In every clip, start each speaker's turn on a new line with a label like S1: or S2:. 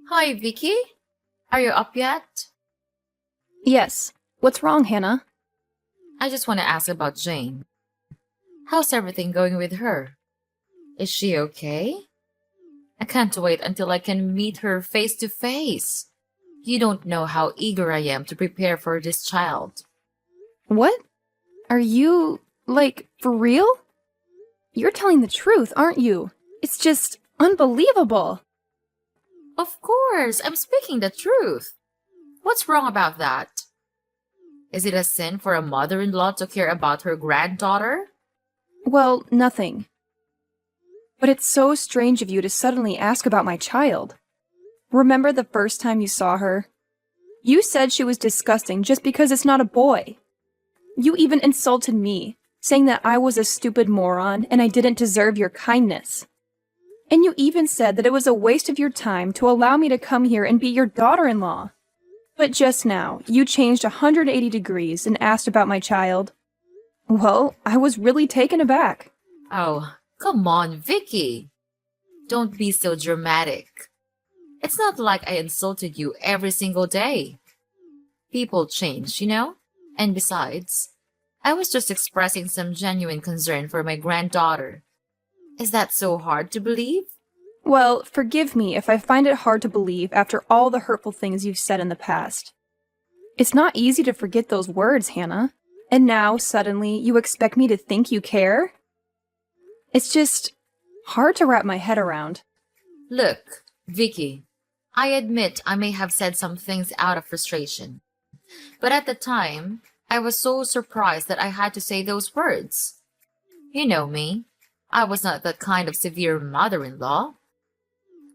S1: Hi, Vicky. Are you up yet?
S2: Yes. What's wrong, Hannah?
S1: I just want to ask about Jane. How's everything going with her? Is she okay? I can't wait until I can meet her face to face. You don't know how eager I am to prepare for this child.
S2: What? Are you, for real? You're telling the truth, aren't you? It's just unbelievable.
S1: Of course, I'm speaking the truth. What's wrong about that? Is it a sin for a mother-in-law to care about her granddaughter?
S2: Well, nothing. But it's so strange of you to suddenly ask about my child. Remember the first time you saw her? You said she was disgusting just because it's not a boy. You even insulted me, saying that I was a stupid moron and I didn't deserve your kindness. And you even said that it was a waste of your time to allow me to come here and be your daughter-in-law. But just now, you changed 180 degrees and asked about my child. Well, I was really taken aback.
S1: Oh, come on, Vicky. Don't be so dramatic. It's not like I insulted you every single day. People change, you know? And besides, I was just expressing some genuine concern for my granddaughter. Is that so hard to believe?
S2: Well, forgive me if I find it hard to believe after all the hurtful things you've said in the past. It's not easy to forget those words, Hannah. And now, suddenly, you expect me to think you care? It's just hard to wrap my head around.
S1: Look, Vicky, I admit I may have said some things out of frustration. But at the time, I was so surprised that I had to say those words. You know me. I was not that kind of severe mother-in-law.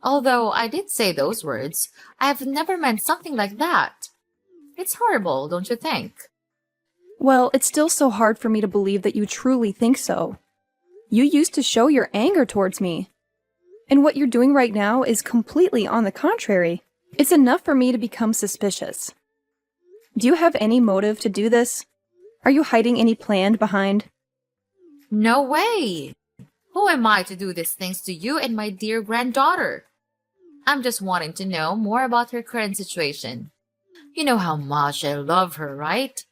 S1: Although I did say those words, I have never meant something like that. It's horrible, don't you think?
S2: Well, it's still so hard for me to believe that you truly think so. You used to show your anger towards me. And what you're doing right now is completely on the contrary. It's enough for me to become suspicious. Do you have any motive to do this? Are you hiding any plan behind?
S1: No way! Who am I to do these things to you and my dear granddaughter? I'm just wanting to know more about her current situation. You know how much I love her, right?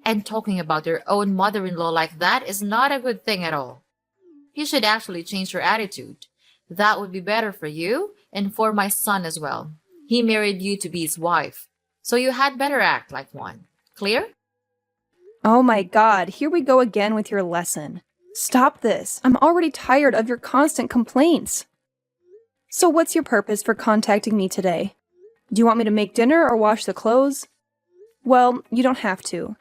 S1: And talking about your own mother-in-law like that is not a good thing at all. You should actually change your attitude. That would be better for you and for my son as well. He married you to be his wife, so you had better act like one. Clear?
S2: Oh my God, here we go again with your lesson. Stop this. I'm already tired of your constant complaints. So what's your purpose for contacting me today? Do you want me to make dinner or wash the clothes? Well, you don't have to,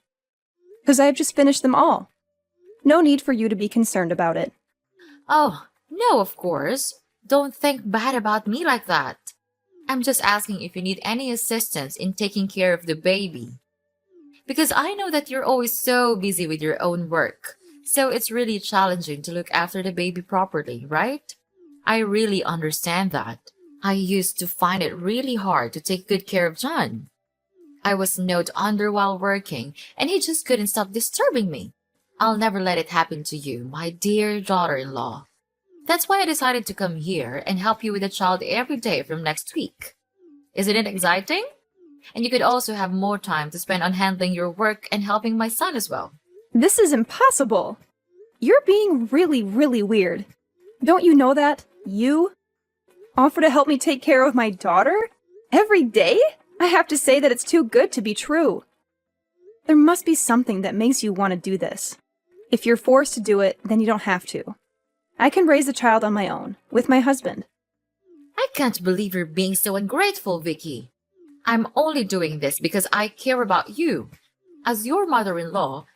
S2: because I have just finished them all. No need for you to be concerned about it.
S1: Oh, no, of course. Don't think bad about me like that. I'm just asking if you need any assistance in taking care of the baby. Because I know that you're always so busy with your own work. So it's really challenging to look after the baby properly, right? I really understand that. I used to find it really hard to take good care of John. I was snowed under while working, and he just couldn't stop disturbing me. I'll never let it happen to you, my dear daughter-in-law. That's why I decided to come here and help you with the child every day from next week. Isn't it exciting? And you could also have more time to spend on handling your work and helping my son as well.
S2: This is impossible. You're being really, really weird. Don't you know that? You offer to help me take care of my daughter? Every day? I have to say that it's too good to be true. There must be something that makes you want to do this. If you're forced to do it, then you don't have to. I can raise the child on my own, with my husband.
S1: I can't believe you're being so ungrateful, Vicky. I'm only doing this because I care about you. As your mother-in-law,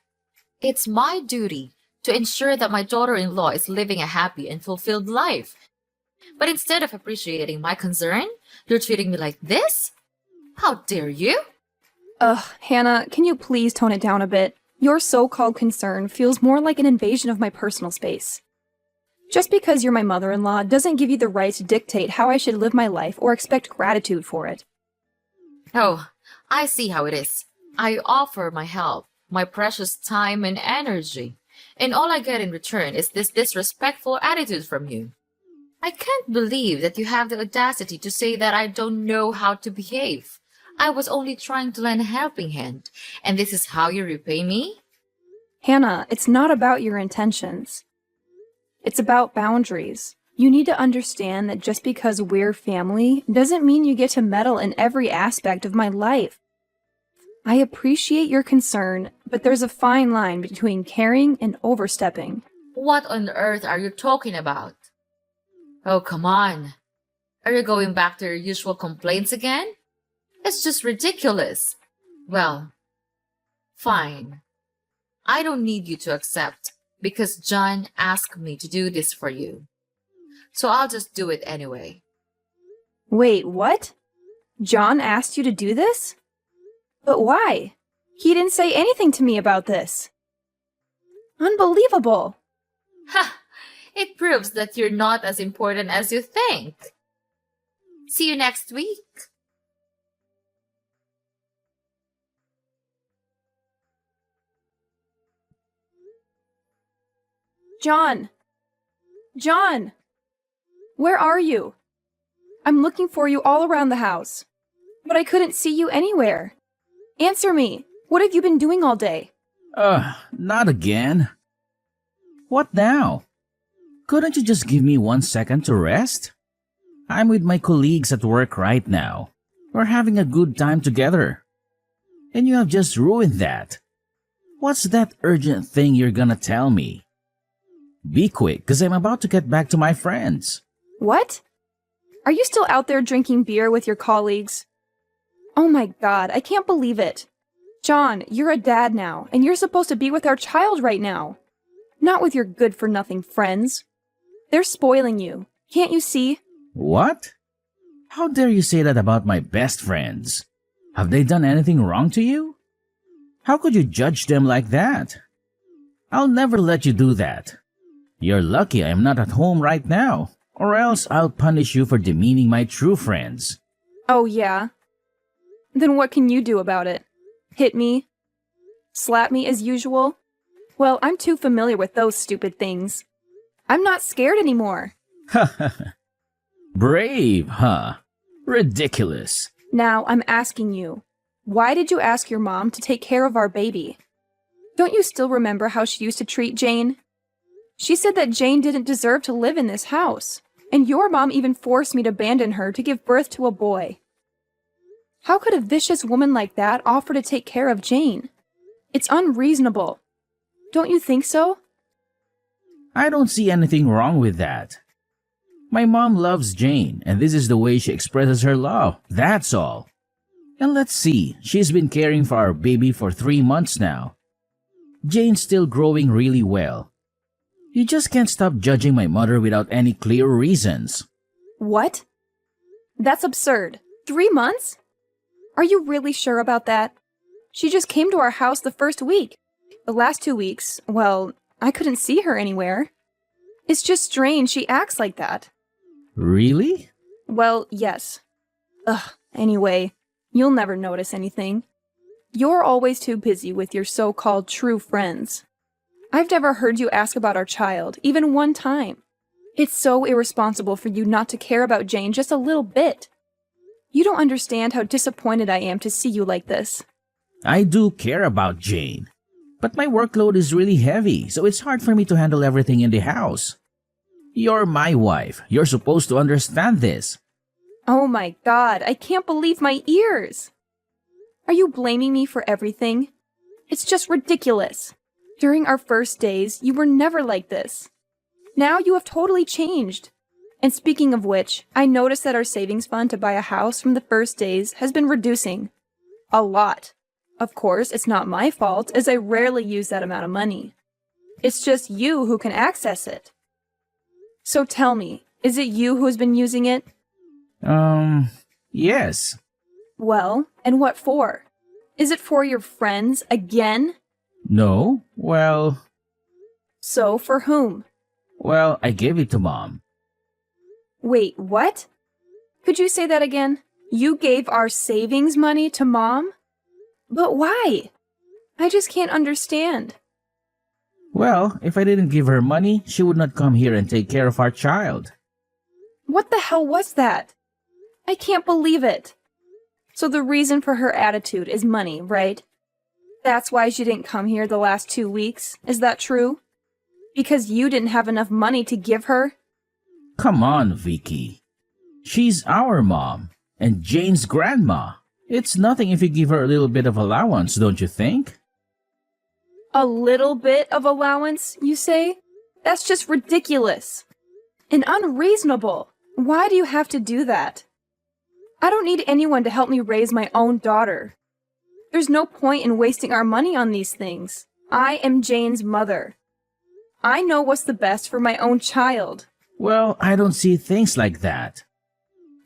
S1: it's my duty to ensure that my daughter-in-law is living a happy and fulfilled life. But instead of appreciating my concern, you're treating me like this? How dare you?
S2: Ugh, Hannah, can you please tone it down a bit? Your so-called concern feels more like an invasion of my personal space. Just because you're my mother-in-law doesn't give you the right to dictate how I should live my life or expect gratitude for it.
S1: Oh, I see how it is. I offer my help, my precious time and energy, and all I get in return is this disrespectful attitude from you. I can't believe that you have the audacity to say that I don't know how to behave. I was only trying to lend a helping hand, and this is how you repay me?
S2: Hannah, it's not about your intentions. It's about boundaries. You need to understand that just because we're family doesn't mean you get to meddle in every aspect of my life. I appreciate your concern, but there's a fine line between caring and overstepping.
S1: What on earth are you talking about? Oh, come on. Are you going back to your usual complaints again? It's just ridiculous. Well, fine. I don't need you to accept because John asked me to do this for you. So I'll just do it anyway.
S2: Wait, what? John asked you to do this? But why? He didn't say anything to me about this. Unbelievable!
S1: Ha! It proves that you're not as important as you think. See you next week.
S2: John! John! Where are you? I'm looking for you all around the house, but I couldn't see you anywhere. Answer me. What have you been doing all day?
S3: Not again. What now? Couldn't you just give me 1 second to rest? I'm with my colleagues at work right now. We're having a good time together. And you have just ruined that. What's that urgent thing you're gonna tell me? Be quick, cause I'm about to get back to my friends.
S2: What? Are you still out there drinking beer with your colleagues? Oh my god, I can't believe it. John, you're a dad now, and you're supposed to be with our child right now. Not with your good-for-nothing friends. They're spoiling you. Can't you see?
S3: What? How dare you say that about my best friends? Have they done anything wrong to you? How could you judge them like that? I'll never let you do that. You're lucky I'm not at home right now, or else I'll punish you for demeaning my true friends.
S2: Oh yeah? Then what can you do about it? Hit me? Slap me as usual? Well, I'm too familiar with those stupid things. I'm not scared anymore.
S3: Brave, huh? Ridiculous.
S2: Now, I'm asking you, why did you ask your mom to take care of our baby? Don't you still remember how she used to treat Jane? She said that Jane didn't deserve to live in this house, and your mom even forced me to abandon her to give birth to a boy. How could a vicious woman like that offer to take care of Jane? It's unreasonable. Don't you think so?
S3: I don't see anything wrong with that. My mom loves Jane, and this is the way she expresses her love. That's all. And let's see, she's been caring for our baby for 3 months now. Jane's still growing really well. You just can't stop judging my mother without any clear reasons.
S2: What? That's absurd. 3 months? Are you really sure about that? She just came to our house the first week. The last 2 weeks, well, I couldn't see her anywhere. It's just strange she acts like that.
S3: Really?
S2: Well, yes. Anyway, you'll never notice anything. You're always too busy with your so-called true friends. I've never heard you ask about our child, even one time. It's so irresponsible for you not to care about Jane just a little bit. You don't understand how disappointed I am to see you like this.
S3: I do care about Jane. But my workload is really heavy, so it's hard for me to handle everything in the house. You're my wife. You're supposed to understand this.
S2: Oh my god, I can't believe my ears! Are you blaming me for everything? It's just ridiculous. During our first days, you were never like this. Now you have totally changed. And speaking of which, I noticed that our savings fund to buy a house from the first days has been reducing. A lot. Of course, it's not my fault, as I rarely use that amount of money. It's just you who can access it. So tell me, is it you who has been using it?
S3: Yes.
S2: Well, and what for? Is it for your friends again?
S3: No, well,
S2: So for whom?
S3: I gave it to Mom.
S2: Wait, what? Could you say that again? You gave our savings money to Mom? But why? I just can't understand.
S3: Well, if I didn't give her money, she would not come here and take care of our child.
S2: What the hell was that? I can't believe it. So the reason for her attitude is money, right? That's why she didn't come here the last 2 weeks, is that true? Because you didn't have enough money to give her?
S3: Come on, Vicky. She's our mom, and Jane's grandma. It's nothing if you give her a little bit of allowance, don't you think?
S2: A little bit of allowance, you say? That's just ridiculous. And unreasonable. Why do you have to do that? I don't need anyone to help me raise my own daughter. There's no point in wasting our money on these things. I am Jane's mother. I know what's the best for my own child.
S3: Well, I don't see things like that.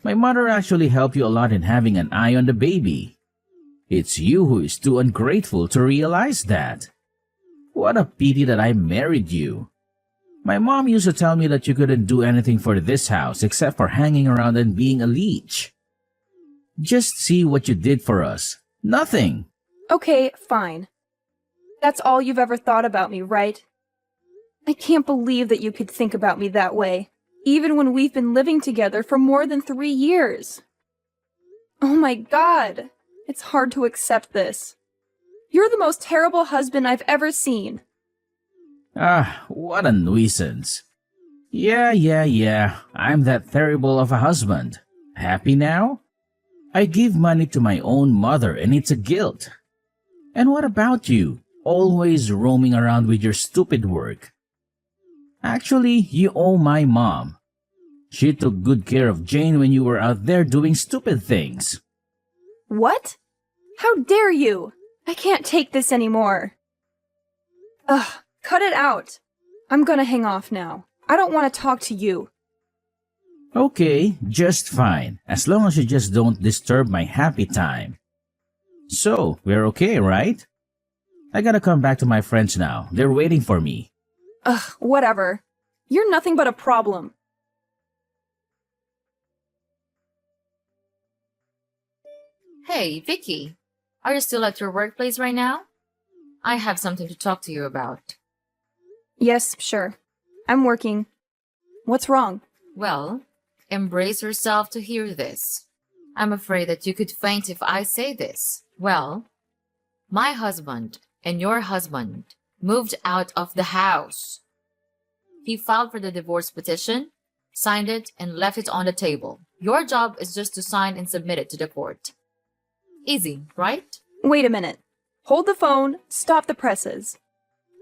S3: My mother actually helped you a lot in having an eye on the baby. It's you who is too ungrateful to realize that. What a pity that I married you. My mom used to tell me that you couldn't do anything for this house except for hanging around and being a leech. Just see what you did for us. Nothing.
S2: Okay, fine. That's all you've ever thought about me, right? I can't believe that you could think about me that way, even when we've been living together for more than 3 years. Oh my God, it's hard to accept this. You're the most terrible husband I've ever seen.
S3: Ah, what a nuisance. Yeah, I'm that terrible of a husband. Happy now? I give money to my own mother and it's a guilt. And what about you? Always roaming around with your stupid work. Actually, you owe my mom. She took good care of Jane when you were out there doing stupid things.
S2: What? How dare you? I can't take this anymore. Ugh, cut it out. I'm gonna hang off now. I don't want to talk to you.
S3: Okay, just fine, as long as you just don't disturb my happy time. So, we're okay, right? I gotta come back to my friends now. They're waiting for me.
S2: Ugh, whatever. You're nothing but a problem.
S1: Hey, Vicky. Are you still at your workplace right now? I have something to talk to you about.
S2: Yes, sure. I'm working. What's wrong?
S1: Well, embrace yourself to hear this. I'm afraid that you could faint if I say this. Well, my husband and your husband moved out of the house. He filed for the divorce petition, signed it, and left it on the table. Your job is just to sign and submit it to the court. Easy, right?
S2: Wait a minute. Hold the phone, stop the presses.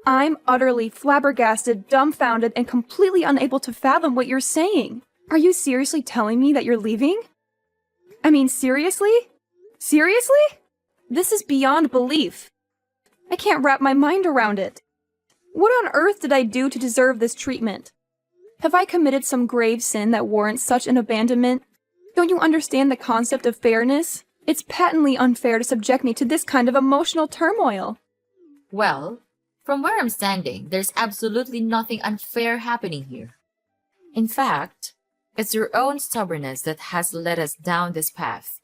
S2: I'm utterly flabbergasted, dumbfounded, and completely unable to fathom what you're saying. Are you seriously telling me that you're leaving? I mean, seriously? Seriously? This is beyond belief. I can't wrap my mind around it. What on earth did I do to deserve this treatment? Have I committed some grave sin that warrants such an abandonment? Don't you understand the concept of fairness? It's patently unfair to subject me to this kind of emotional turmoil.
S1: Well, from where I'm standing, there's absolutely nothing unfair happening here. In fact, it's your own stubbornness that has led us down this path,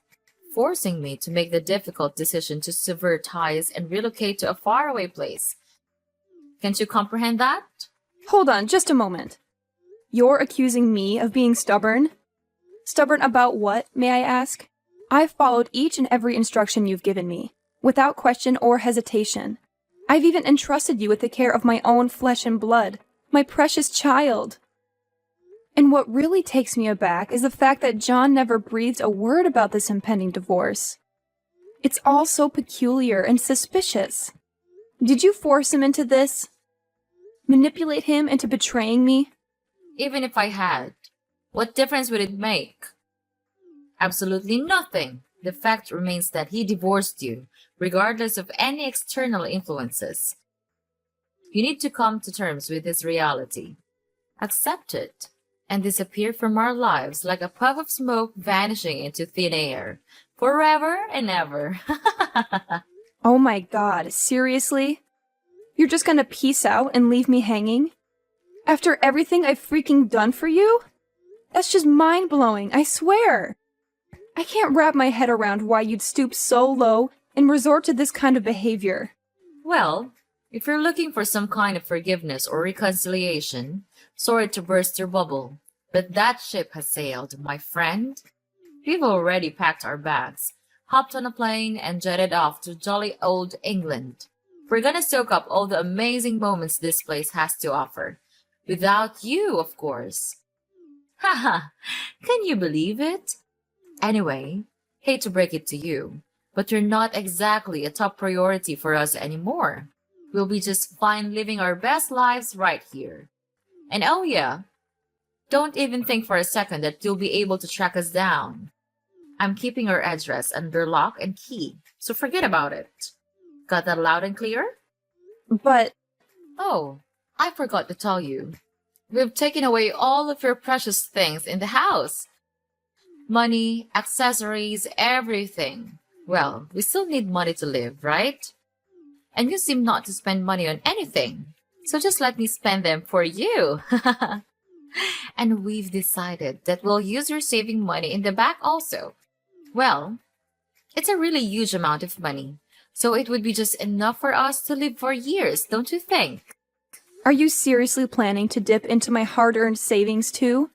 S1: forcing me to make the difficult decision to sever ties and relocate to a faraway place. Can't you comprehend that?
S2: Hold on, just a moment. You're accusing me of being stubborn? Stubborn about what, may I ask? I've followed each and every instruction you've given me, without question or hesitation. I've even entrusted you with the care of my own flesh and blood, my precious child. And what really takes me aback is the fact that John never breathed a word about this impending divorce. It's all so peculiar and suspicious. Did you force him into this? Manipulate him into betraying me?
S1: Even if I had, what difference would it make? Absolutely nothing. The fact remains that he divorced you, regardless of any external influences. You need to come to terms with this reality. Accept it, and disappear from our lives like a puff of smoke vanishing into thin air, forever and ever.
S2: Oh my God, seriously? You're just gonna peace out and leave me hanging? After everything I've freaking done for you? That's just mind-blowing, I swear. I can't wrap my head around why you'd stoop so low and resort to this kind of behavior.
S1: Well, if you're looking for some kind of forgiveness or reconciliation, sorry to burst your bubble, But that ship has sailed, my friend. We've already packed our bags, hopped on a plane, and jetted off to jolly old England. We're gonna soak up all the amazing moments this place has to offer. Without you, of course. Haha, can you believe it? Anyway, hate to break it to you, but you're not exactly a top priority for us anymore. We'll be just fine living our best lives right here. And oh yeah, don't even think for a second that you'll be able to track us down. I'm keeping our address under lock and key, so forget about it. Got that loud and clear?
S2: But
S1: Oh, I forgot to tell you. We've taken away all of your precious things in the house. Money, accessories, everything. Well, we still need money to live, right? And you seem not to spend money on anything. So just let me spend them for you. And we've decided that we'll use your saving money in the back also. Well, it's a really huge amount of money. So it would be just enough for us to live for years, don't you think?
S2: are you seriously planning to dip into my hard-earned savings too?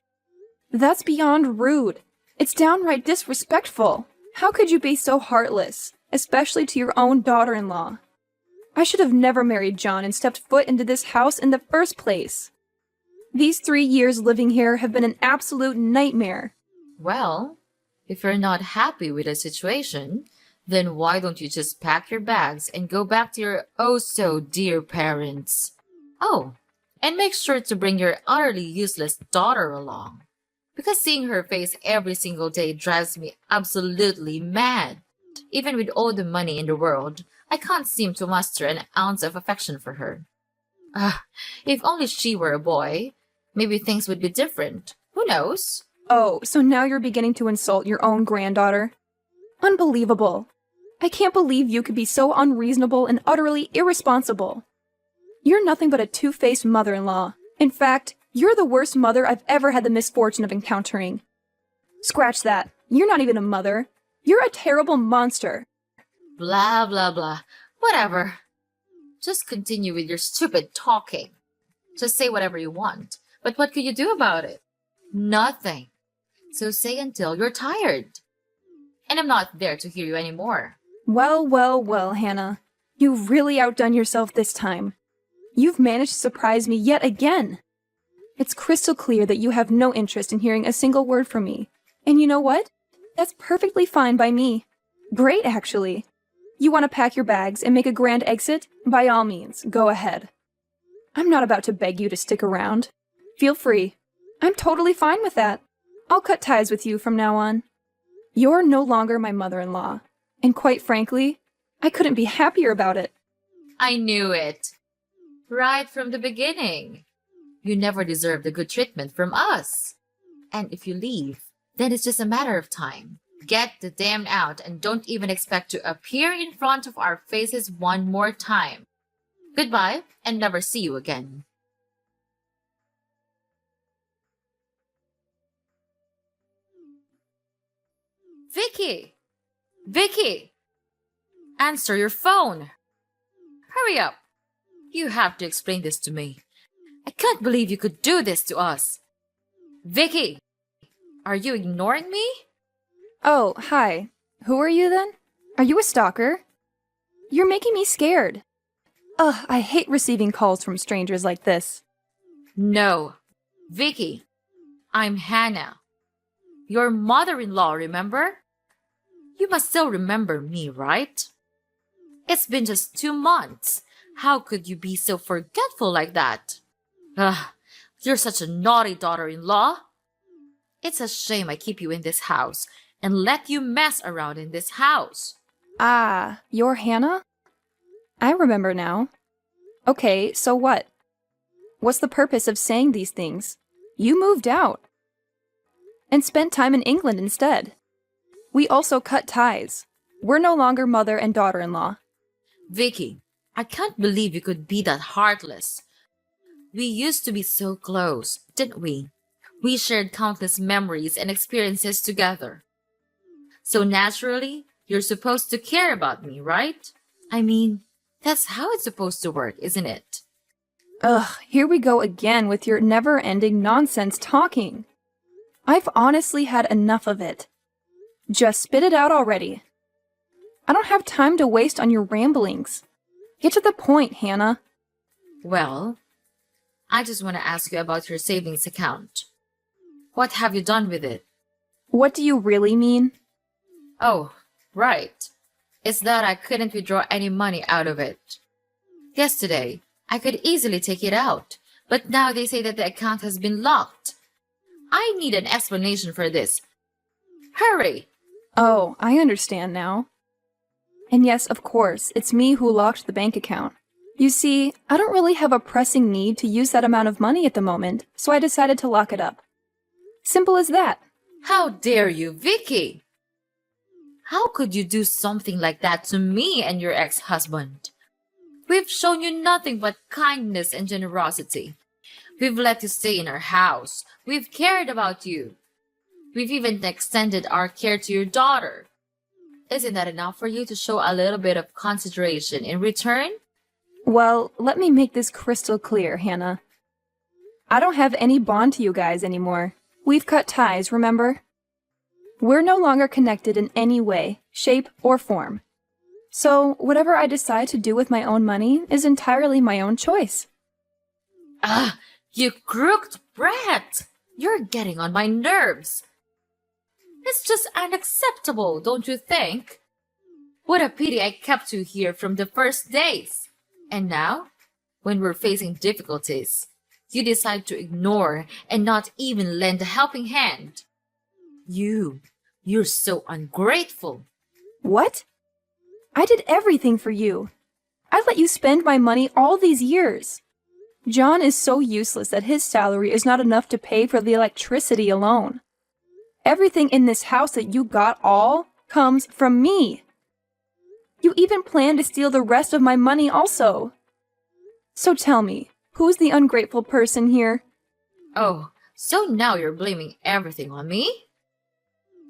S2: That's beyond rude. It's downright disrespectful. How could you be so heartless, especially to your own daughter-in-law? I should have never married John and stepped foot into this house in the first place. These 3 years living here have been an absolute nightmare.
S1: Well, if you're not happy with the situation, then why don't you just pack your bags and go back to your oh so dear parents? Oh, and make sure to bring your utterly useless daughter along. Because seeing her face every single day drives me absolutely mad. Even with all the money in the world, I can't seem to muster an ounce of affection for her. If only she were a boy, maybe things would be different. Who knows?
S2: Oh, so now you're beginning to insult your own granddaughter? Unbelievable. I can't believe you could be so unreasonable and utterly irresponsible. You're nothing but a two-faced mother-in-law. In fact, you're the worst mother I've ever had the misfortune of encountering. Scratch that. You're not even a mother. You're a terrible monster.
S1: Blah, blah, blah. Whatever. Just continue with your stupid talking. Just say whatever you want. But what could you do about it? Nothing. So say until you're tired. And I'm not there to hear you anymore.
S2: Well, well, well, Hannah. You've really outdone yourself this time. You've managed to surprise me yet again. It's crystal clear that you have no interest in hearing a single word from me. And you know what? That's perfectly fine by me. Great, actually. You want to pack your bags and make a grand exit? By all means, go ahead. I'm not about to beg you to stick around. Feel free. I'm totally fine with that. I'll cut ties with you from now on. You're no longer my mother-in-law. And quite frankly, I couldn't be happier about it.
S1: I knew it. Right from the beginning. You never deserved a good treatment from us. And if you leave, then it's just a matter of time. Get the damn out and don't even expect to appear in front of our faces one more time. Goodbye and never see you again. Vicky! Vicky! Answer your phone! Hurry up! You have to explain this to me. I can't believe you could do this to us. Vicky! Are you ignoring me?
S2: Oh, hi. Who are you then? Are you a stalker? You're making me scared. Ugh, I hate receiving calls from strangers like this.
S1: No. Vicky, I'm Hannah. Your mother-in-law, remember? You must still remember me, right? It's been just 2 months. How could you be so forgetful like that? Ugh, you're such a naughty daughter-in-law. It's a shame I keep you in this house and let you mess around in this house.
S2: Ah, you're Hannah? I remember now. Okay, so what? What's the purpose of saying these things? You moved out. And spent time in England instead. We also cut ties. We're no longer mother and daughter-in-law.
S1: Vicky, I can't believe you could be that heartless. We used to be so close, didn't we? We shared countless memories and experiences together. So naturally, you're supposed to care about me, right? I mean, that's how it's supposed to work, isn't it?
S2: Ugh, here we go again with your never-ending nonsense talking. I've honestly had enough of it. Just spit it out already. I don't have time to waste on your ramblings. Get to the point, Hannah.
S1: Well, I just want to ask you about your savings account. What have you done with it?
S2: What do you really mean?
S1: Oh, right. It's that I couldn't withdraw any money out of it. Yesterday, I could easily take it out, but now they say that the account has been locked. I need an explanation for this. Hurry!
S2: Oh, I understand now. And yes, of course, it's me who locked the bank account. You see, I don't really have a pressing need to use that amount of money at the moment, so I decided to lock it up. Simple as that.
S1: How dare you, Vicky? How could you do something like that to me and your ex-husband? We've shown you nothing but kindness and generosity. We've let you stay in our house. We've cared about you. We've even extended our care to your daughter. Isn't that enough for you to show a little bit of consideration in return?
S2: Well, let me make this crystal clear, Hannah. I don't have any bond to you guys anymore. We've cut ties, remember? We're no longer connected in any way, shape, or form. So, whatever I decide to do with my own money is entirely my own choice.
S1: Ah, you crooked brat! You're getting on my nerves. It's just unacceptable, don't you think? What a pity I kept you here from the first days. And now, when we're facing difficulties, you decide to ignore and not even lend a helping hand. You're so ungrateful.
S2: What? I did everything for you. I let you spend my money all these years. John is so useless that his salary is not enough to pay for the electricity alone. Everything in this house that you got all comes from me. You even plan to steal the rest of my money also. So tell me, who's the ungrateful person here?
S1: Oh, so now you're blaming everything on me?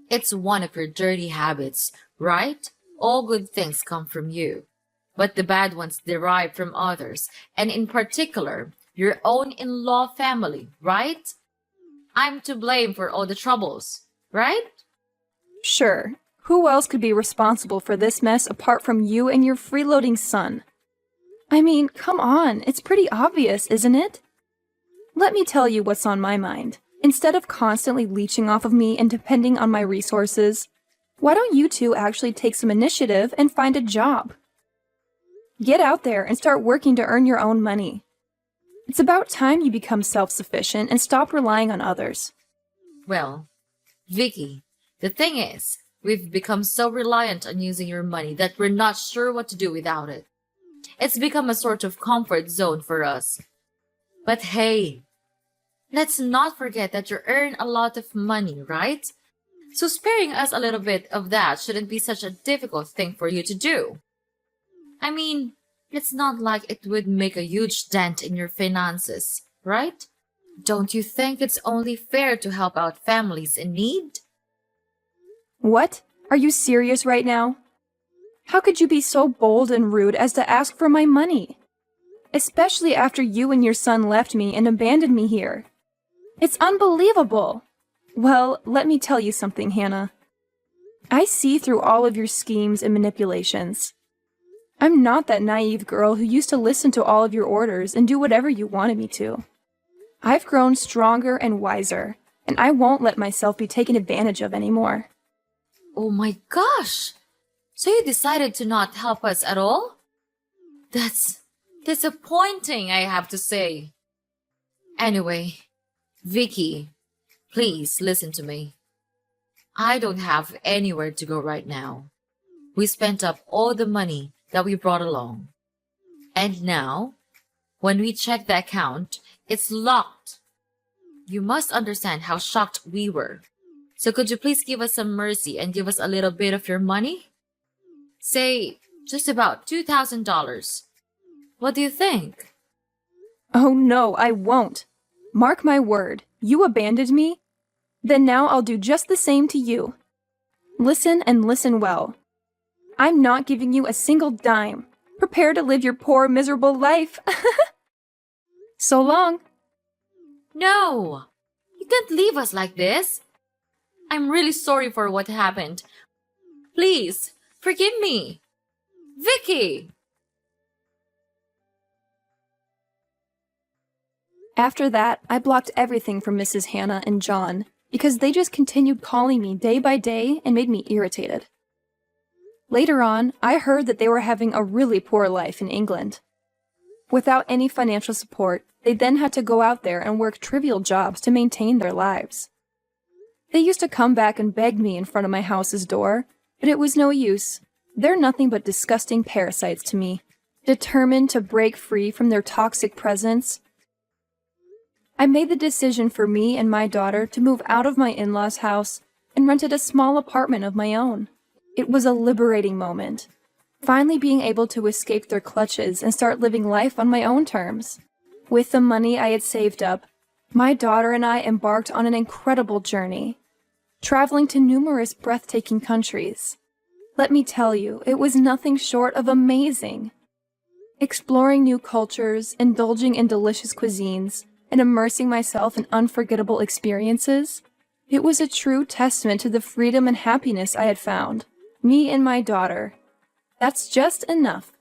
S1: It's one of your dirty habits, right? All good things come from you, but the bad ones derive from others, and in particular, your own in-law family, right? I'm to blame for all the troubles, right?
S2: Sure. Who else could be responsible for this mess apart from you and your freeloading son? I mean, come on, it's pretty obvious, isn't it? Let me tell you what's on my mind. Instead of constantly leeching off of me and depending on my resources, why don't you two actually take some initiative and find a job? Get out there and start working to earn your own money. It's about time you become self-sufficient and stop relying on others.
S1: Well, Vicky, the thing is, we've become so reliant on using your money that we're not sure what to do without it. It's become a sort of comfort zone for us. But hey, let's not forget that you earn a lot of money, right? So sparing us a little bit of that shouldn't be such a difficult thing for you to do. I mean, it's not like it would make a huge dent in your finances, right? Don't you think it's only fair to help out families in need?
S2: What? Are you serious right now? How could you be so bold and rude as to ask for my money? Especially after you and your son left me and abandoned me here. It's unbelievable. Well, let me tell you something, Hannah. I see through all of your schemes and manipulations. I'm not that naive girl who used to listen to all of your orders and do whatever you wanted me to. I've grown stronger and wiser, and I won't let myself be taken advantage of anymore.
S1: Oh my gosh! So you decided to not help us at all? That's disappointing, I have to say. Anyway, Vicky, please listen to me. I don't have anywhere to go right now. We spent up all the money that we brought along. And now, when we check the account, it's locked. You must understand how shocked we were. So could you please give us some mercy and give us a little bit of your money? Say, just about $2,000. What do you think?
S2: Oh no, I won't. Mark my word, you abandoned me? Then now I'll do just the same to you. Listen and listen well. I'm not giving you a single dime. Prepare to live your poor, miserable life. So long.
S1: No! You can't leave us like this. I'm really sorry for what happened. Please, forgive me. Vicky!
S2: After that, I blocked everything from Mrs. Hannah and John because they just continued calling me day by day and made me irritated. Later on, I heard that they were having a really poor life in England. Without any financial support, they then had to go out there and work trivial jobs to maintain their lives. They used to come back and beg me in front of my house's door, but it was no use. They're nothing but disgusting parasites to me. Determined to break free from their toxic presence, I made the decision for me and my daughter to move out of my in-laws' house and rented a small apartment of my own. It was a liberating moment, finally being able to escape their clutches and start living life on my own terms. With the money I had saved up, my daughter and I embarked on an incredible journey, traveling to numerous breathtaking countries. Let me tell you, it was nothing short of amazing. Exploring new cultures, indulging in delicious cuisines, and immersing myself in unforgettable experiences, it was a true testament to the freedom and happiness I had found. Me and my daughter. That's just enough.